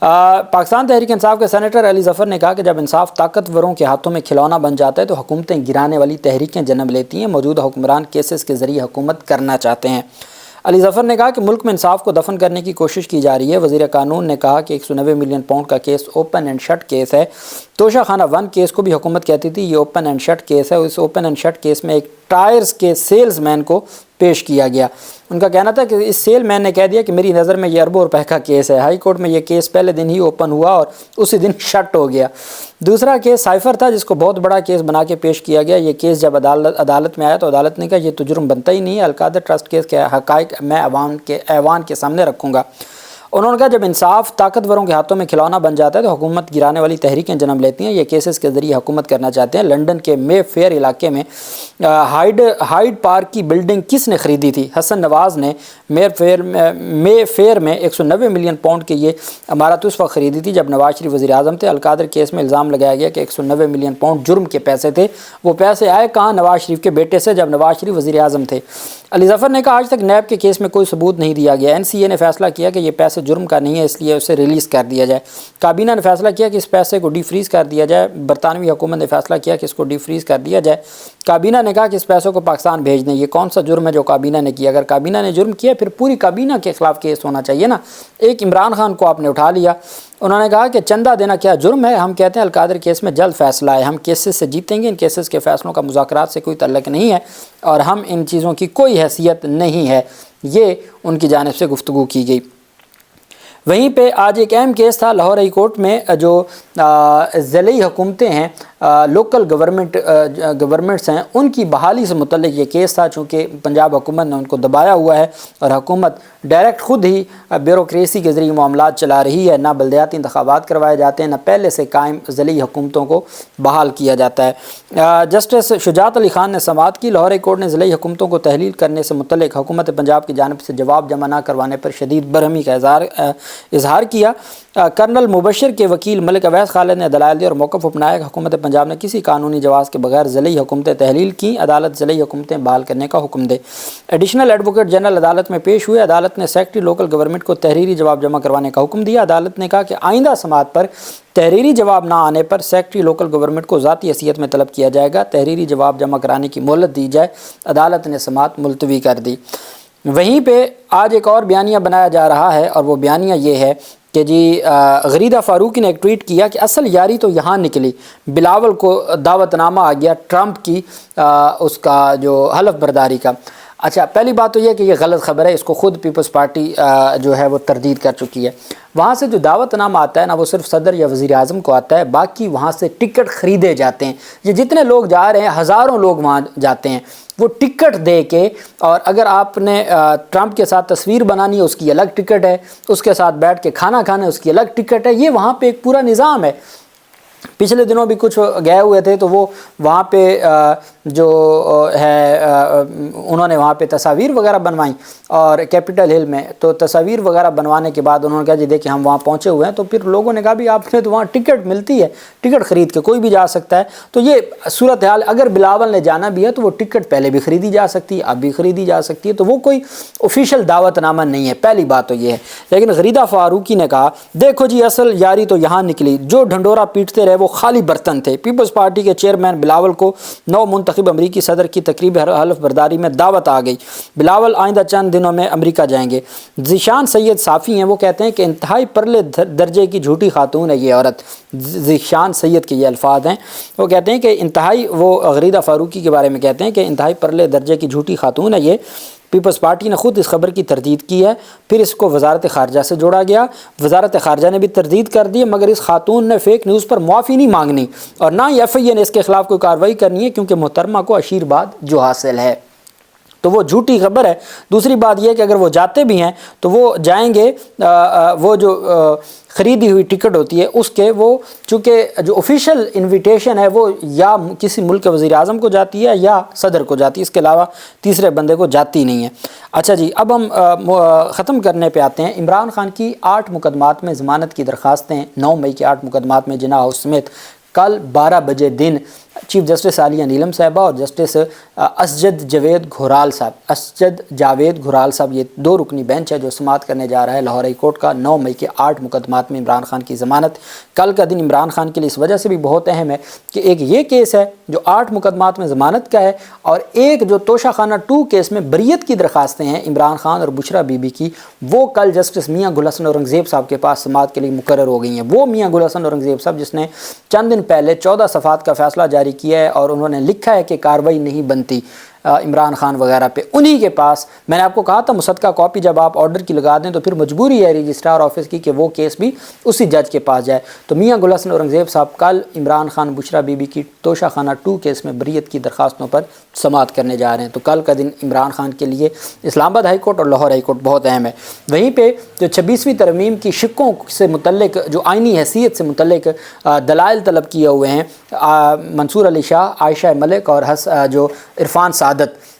پاکستان تحریک انصاف کے سینیٹر علی ظفر نے کہا کہ جب انصاف طاقتوروں کے ہاتھوں میں کھلونا بن جاتا ہے تو حکومتیں گرانے والی تحریکیں جنم لیتی ہیں، موجودہ حکمران کیسز کے ذریعے حکومت کرنا چاہتے ہیں۔ علی ظفر نے کہا کہ ملک میں انصاف کو دفن کرنے کی کوشش کی جا رہی ہے۔ وزیر قانون نے کہا کہ 190 ملین پاؤنڈ کا case open and shut case ہے۔ توشہ خانہ 1 کیس کو بھی حکومت کہتی تھی یہ اوپن اینڈ شٹ کیس ہے۔ اس اوپن اینڈ شٹ کیس میں ایک ٹائرز کے سیلز مین کو پیش کیا گیا۔ ان کا کہنا تھا کہ اس سیل مین نے کہہ دیا کہ میری نظر میں یہ اربوں روپے کا کیس ہے۔ ہائی کورٹ میں یہ کیس پہلے دن ہی اوپن ہوا اور اسی دن شٹ ہو گیا۔ دوسرا کیس سائفر تھا جس کو بہت بڑا کیس بنا کے پیش کیا گیا۔ یہ کیس جب عدالت میں آیا تو عدالت نے کہا یہ تو جرم بنتا ہی نہیں ہے، القادر ٹرسٹ کیس کے حقائق میں ایوان کے سامنے رکھوں گا۔ انہوں نے کہا جب انصاف طاقتوروں کے ہاتھوں میں کھلونا بن جاتا ہے تو حکومت گرانے والی تحریکیں جنم لیتی ہیں۔ یہ کیسز کے ذریعے حکومت کرنا چاہتے ہیں۔ لندن کے مے فیئر علاقے میں ہائیڈ پارک کی بلڈنگ کس نے خریدی تھی؟ حسن نواز نے مے فیئر میں 190 ملین پاؤنڈ کی یہ عمارت اس وقت خریدی تھی جب نواز شریف وزیر اعظم تھے۔ القادر کیس میں الزام لگایا گیا کہ 190 ملین پاؤنڈ جرم کے پیسے تھے۔ وہ پیسے آئے کہاں؟ نواز شریف کے بیٹے سے جب نواز شریف وزیر اعظم تھے۔ علی ظفر نے کہا آج تک نیب کے کیس میں کوئی ثبوت نہیں دیا گیا۔ NCA نے فیصلہ کیا کہ یہ پیسے جرم کا نہیں ہے، اس لیے اسے ریلیز کر دیا جائے۔ کابینہ نے فیصلہ کیا کہ اس پیسے کو ڈی فریز کر دیا جائے۔ برطانوی حکومت نے فیصلہ کیا کہ اس کو ڈی فریز کر دیا جائے۔ کابینہ نے کہا کہ اس پیسوں کو پاکستان بھیج دیں۔ یہ کون سا جرم ہے جو کابینہ نے کیا؟ اگر کابینہ نے جرم کیا پھر پوری کابینہ کے خلاف کیس ہونا چاہیے نا۔ ایک عمران خان کو آپ نے اٹھا لیا۔ انہوں نے کہا کہ چندہ دینا کیا جرم ہے؟ ہم کہتے ہیں القادر کیس میں جلد فیصلہ ہے، ہم کیسز سے جیتیں گے، ان کیسز کے فیصلوں کا مذاکرات سے کوئی تعلق نہیں ہے اور ہم ان چیزوں کی کوئی حیثیت نہیں ہے۔ یہ ان کی جانب سے گفتگو کی گئی۔ وہیں پہ آج ایک اہم کیس تھا لاہور ہائی کورٹ میں، جو ضلعی حکومتیں ہیں، لوکل گورنمنٹس ہیں، ان کی بحالی سے متعلق یہ کیس تھا۔ چونکہ پنجاب حکومت نے ان کو دبایا ہوا ہے اور حکومت ڈائریکٹ خود ہی بیوروکریسی کے ذریعے معاملات چلا رہی ہے، نہ بلدیاتی انتخابات کروائے جاتے ہیں، نہ پہلے سے قائم ضلعی حکومتوں کو بحال کیا جاتا ہے۔ جسٹس شجاعت علی خان نے سماعت کی۔ لاہور ہائی کورٹ نے ضلعی حکومتوں کو تحلیل کرنے سے متعلق حکومت پنجاب کی جانب سے جواب جمع نہ کروانے پر شدید برہمی کا اظہار کیا۔ کرنل مبشر کے وکیل ملک اویس خالد نے دلائل دی اور موقف اپنایا کہ حکومت پنجاب نے کسی قانونی جواز کے بغیر ضلعی حکومتیں تحلیل کی، عدالت ضلعی حکومتیں بحال کرنے کا حکم دے۔ ایڈیشنل ایڈوکیٹ جنرل عدالت میں پیش ہوئے۔ عدالت نے سیکرٹری لوکل گورنمنٹ کو تحریری جواب جمع کروانے کا حکم دیا۔ عدالت نے کہا کہ آئندہ سماعت پر تحریری جواب نہ آنے پر سیکرٹری لوکل گورنمنٹ کو ذاتی حیثیت میں طلب کیا جائے گا، تحریری جواب جمع کرانے کی مہلت دی جائے۔ عدالت نے سماعت ملتوی کر دی۔ وہیں پہ آج ایک اور بیانیہ بنایا جا رہا ہے اور وہ بیانیہ یہ ہے کہ غریدہ فاروقی نے ایک ٹویٹ کیا کہ اصل یاری تو یہاں نکلی، بلاول کو دعوت نامہ آ گیا ٹرمپ کی اس کا جو حلف برداری کا۔ اچھا، پہلی بات تو یہ کہ یہ غلط خبر ہے، اس کو خود پیپلز پارٹی جو ہے وہ تردید کر چکی ہے۔ وہاں سے جو دعوت نامہ آتا ہے نا وہ صرف صدر یا وزیر اعظم کو آتا ہے، باقی وہاں سے ٹکٹ خریدے جاتے ہیں۔ یہ جتنے لوگ جا رہے ہیں، ہزاروں لوگ وہاں جاتے ہیں، وہ ٹکٹ دے کے، اور اگر آپ نے ٹرمپ کے ساتھ تصویر بنانی ہے اس کی الگ ٹکٹ ہے، اس کے ساتھ بیٹھ کے کھانا کھانا ہے اس کی الگ ٹکٹ ہے۔ یہ وہاں پہ ایک پورا نظام ہے۔ پچھلے دنوں بھی کچھ گئے ہوئے تھے تو وہ وہاں پہ جو ہے انہوں نے وہاں پہ تصاویر وغیرہ بنوائیں اور کیپٹل ہل میں، تو تصاویر وغیرہ بنوانے کے بعد انہوں نے کہا جی دیکھیں ہم وہاں پہنچے ہوئے ہیں، تو پھر لوگوں نے کہا بھی آپ نے تو وہاں ٹکٹ ملتی ہے، ٹکٹ خرید کے کوئی بھی جا سکتا ہے۔ تو یہ صورتحال، اگر بلاول نے جانا بھی ہے تو وہ ٹکٹ پہلے بھی خریدی جا سکتی ہے، اب بھی خریدی جا سکتی ہے، تو وہ کوئی آفیشیل دعوت نامہ نہیں ہے۔ پہلی بات تو یہ ہے۔ لیکن غریدہ فاروقی نے کہا دیکھو جی اصل یاری تو یہاں نکلی، جو ڈھنڈورا پیٹتے رہے وہ خالی برتن تھے۔ پیپلز پارٹی کے چیئرمین بلاول کو نو منتخب امریکی صدر کی تقریب حلف برداری میں دعوت آ گئی۔ بلاول آئندہ چند دنوں میں امریکہ جائیں گے۔ ذیشان سید صافی ہیں، وہ کہتے ہیں کہ انتہائی پرلے درجے کی جھوٹی خاتون ہے یہ عورت۔ ذیشان سید کے یہ الفاظ ہیں، وہ کہتے ہیں کہ انتہائی، وہ غریدہ فاروقی کے بارے میں کہتے ہیں کہ انتہائی پرلے درجے کی جھوٹی خاتون ہے یہ۔ پیپلز پارٹی نے خود اس خبر کی تردید کی ہے، پھر اس کو وزارت خارجہ سے جوڑا گیا، وزارت خارجہ نے بھی تردید کر دی، مگر اس خاتون نے فیک نیوز پر معافی نہیں مانگنی اور نہ ہی FIA نے اس کے خلاف کوئی کارروائی کرنی ہے، کیونکہ محترمہ کو عشیرباد جو حاصل ہے تو وہ جھوٹی خبر ہے۔ دوسری بات یہ کہ اگر وہ جاتے بھی ہیں تو وہ جائیں گے، وہ جو خریدی ہوئی ٹکٹ ہوتی ہے اس کے، وہ چونکہ جو آفیشیل انویٹیشن ہے وہ یا کسی ملک کے وزیر اعظم کو جاتی ہے یا صدر کو جاتی ہے، اس کے علاوہ تیسرے بندے کو جاتی نہیں ہے۔ اچھا جی، اب ہم ختم کرنے پہ آتے ہیں۔ عمران خان کی 8 مقدمات میں ضمانت کی درخواستیں، 9 مئی کے 8 مقدمات میں جناح ہاؤس سمیت کل 12 بجے دن چیف جسٹس عالیہ نیلم صاحبہ اور جسٹس اسجد جاوید گھرال صاحب، یہ 2 رکنی بینچ ہے جو سماعت کرنے جا رہا ہے لاہور ہائی کورٹ کا 9 مئی کے 8 مقدمات میں عمران خان کی ضمانت۔ کل کا دن عمران خان کے لیے اس وجہ سے بھی بہت اہم ہے کہ ایک یہ کیس ہے جو 8 مقدمات میں ضمانت کا ہے، اور ایک جو توشہ خانہ 2 کیس میں بریت کی درخواستیں ہیں عمران خان اور بشرا بی بی کی، وہ کل جسٹس میاں گل حسن اورنگزیب صاحب کے پاس سماعت کے لیے مقرر ہو گئی ہیں۔ وہ میاں گل حسن اورنگزیب صاحب جس نے چند دن پہلے 14 صفحات کا فیصلہ جاری کیا ہے اور انہوں نے لکھا ہے کہ کارروائی نہیں بنتی عمران خان وغیرہ پہ، انہی کے پاس میں نے آپ کو کہا تھا مصدقہ کاپی جب آپ آرڈر کی لگا دیں تو پھر مجبوری ہے رجسٹرار آفس کی کہ وہ کیس بھی اسی جج کے پاس جائے۔ تو میاں گل حسن اورنگزیب صاحب کل عمران خان بشرا بی بی کی توشہ خانہ 2 کیس میں بریت کی درخواستوں پر سماعت کرنے جا رہے ہیں۔ تو کل کا دن عمران خان کے لیے اسلام آباد ہائی کورٹ اور لاہور ہائی کورٹ بہت اہم ہے۔ وہیں پہ جو 26ویں ترمیم کی شقوں سے متعلق جو آئینی حیثیت سے متعلق دلائل طلب کیے ہوئے ہیں منصور علی شاہ، عائشہ ملک اور جو عرفان سعادت،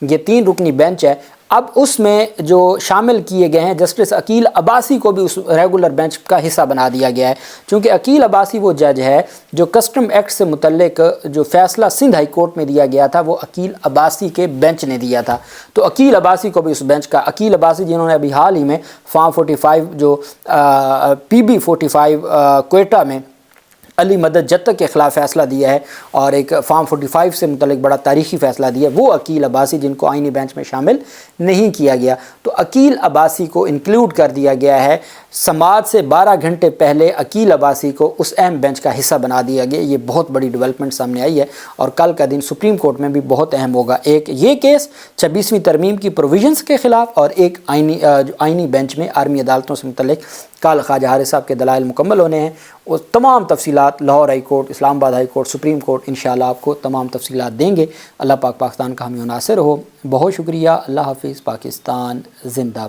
یہ 3 رکنی بینچ ہے۔ اب اس میں جو شامل کیے گئے ہیں جسٹس عقیل عباسی کو بھی اس ریگولر بینچ کا حصہ بنا دیا گیا ہے، چونکہ عقیل عباسی وہ جج ہے جو کسٹم ایکٹ سے متعلق جو فیصلہ سندھ ہائی کورٹ میں دیا گیا تھا وہ عقیل عباسی کے بینچ نے دیا تھا، تو عقیل عباسی کو بھی اس بینچ کا، عقیل عباسی جنہوں نے ابھی حال ہی میں فارم 45 جو PB 45 کوئٹہ میں علی مدد جتک کے خلاف فیصلہ دیا ہے اور ایک فارم 45 سے متعلق بڑا تاریخی فیصلہ دیا ہے، وہ عقیل عباسی جن کو آئینی بینچ میں شامل نہیں کیا گیا، تو عقیل عباسی کو انکلوڈ کر دیا گیا ہے۔ سماعت سے 12 گھنٹے پہلے عقیل عباسی کو اس اہم بینچ کا حصہ بنا دیا گیا۔ یہ بہت بڑی ڈیولپمنٹ سامنے آئی ہے اور کل کا دن سپریم کورٹ میں بھی بہت اہم ہوگا، ایک یہ کیس 26ویں ترمیم کی پروویژنز کے خلاف اور ایک آئینی بینچ میں آرمی عدالتوں سے متعلق کل خواجہ حارث صاحب کے دلائل مکمل ہونے ہیں۔ وہ تمام تفصیلات لاہور ہائی کورٹ، اسلام آباد ہائی کورٹ، سپریم کورٹ انشاءاللہ آپ کو تمام تفصیلات دیں گے۔ اللہ پاک پاکستان کا حامی و ناصر ہو۔ بہت شکریہ۔ اللہ حافظ۔ پاکستان زندہ باد۔